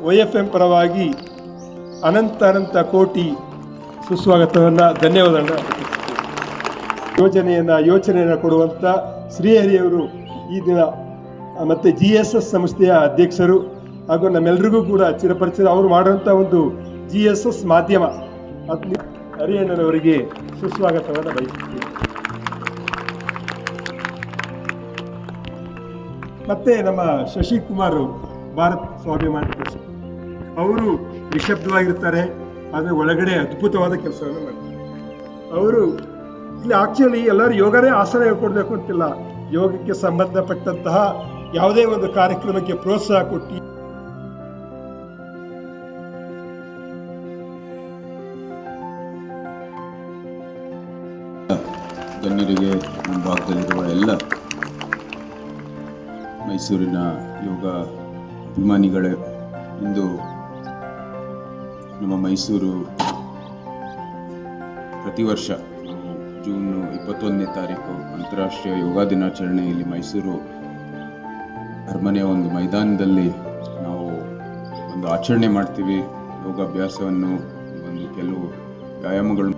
YFM ಪರವಾಗಿ ಅನಂತ ಕೋಟಿ ಸುಸ್ವಾಗತವನ್ನು ಧನ್ಯವಾದಗಳನ್ನು ಯೋಚನೆಯನ್ನು ಕೊಡುವಂಥ ಶ್ರೀಹರಿಯವರು ಈ ದಿನ ಮತ್ತು GSS ಸಂಸ್ಥೆಯ ಅಧ್ಯಕ್ಷರು ಹಾಗೂ ನಮ್ಮೆಲ್ಲರಿಗೂ ಕೂಡ ಚಿರಪರಿಚಿತ ಅವರು ಮಾಡುವಂಥ ಒಂದು GSS ಮಾಧ್ಯಮ ಹರಿಯಣ್ಣನವರಿಗೆ ಸುಸ್ವಾಗತವನ್ನು ಬಯಸುತ್ತೀನಿ. ಮತ್ತು ನಮ್ಮ ಶಶಿಕುಮಾರ್ ಭಾರತ್ ಸ್ವಾಭಿಮಾನಿ ಟ್ರಸ್ಟ್ ಅವರು ನಿಶಬ್ದವಾಗಿರ್ತಾರೆ, ಆದರೆ ಒಳಗಡೆ ಅದ್ಭುತವಾದ ಕೆಲಸವನ್ನು ಮಾಡ್ತಾರೆ. ಅವರು ಇಲ್ಲಿ ಆಕ್ಚುಲಿ ಎಲ್ಲರೂ ಯೋಗನೇ ಆಸನ ಹೇಳ್ಕೊಡ್ಬೇಕು ಅಂತಿಲ್ಲ, ಯೋಗಕ್ಕೆ ಸಂಬಂಧಪಟ್ಟಂತಹ ಯಾವುದೇ ಒಂದು ಕಾರ್ಯಕ್ರಮಕ್ಕೆ ಪ್ರೋತ್ಸಾಹ ಕೊಟ್ಟು ಗಣ್ಯರಿಗೆ ಮುಂಭಾಗದಲ್ಲಿರುವ ಎಲ್ಲ ಮೈಸೂರಿನ ಯೋಗ ಅಭಿಮಾನಿಗಳೇ, ಇಂದು ನಮ್ಮ ಮೈಸೂರು ಪ್ರತಿ ವರ್ಷ ಜೂನ್ 21ನೇ ತಾರೀಕು ಅಂತಾರಾಷ್ಟ್ರೀಯ ಯೋಗ ದಿನಾಚರಣೆಯಲ್ಲಿ ಮೈಸೂರು ಅರಮನೆಯ ಒಂದು ಮೈದಾನದಲ್ಲಿ ನಾವು ಒಂದು ಆಚರಣೆ ಮಾಡ್ತೀವಿ. ಯೋಗಾಭ್ಯಾಸವನ್ನು ಒಂದು ಕೆಲವು ವ್ಯಾಯಾಮಗಳು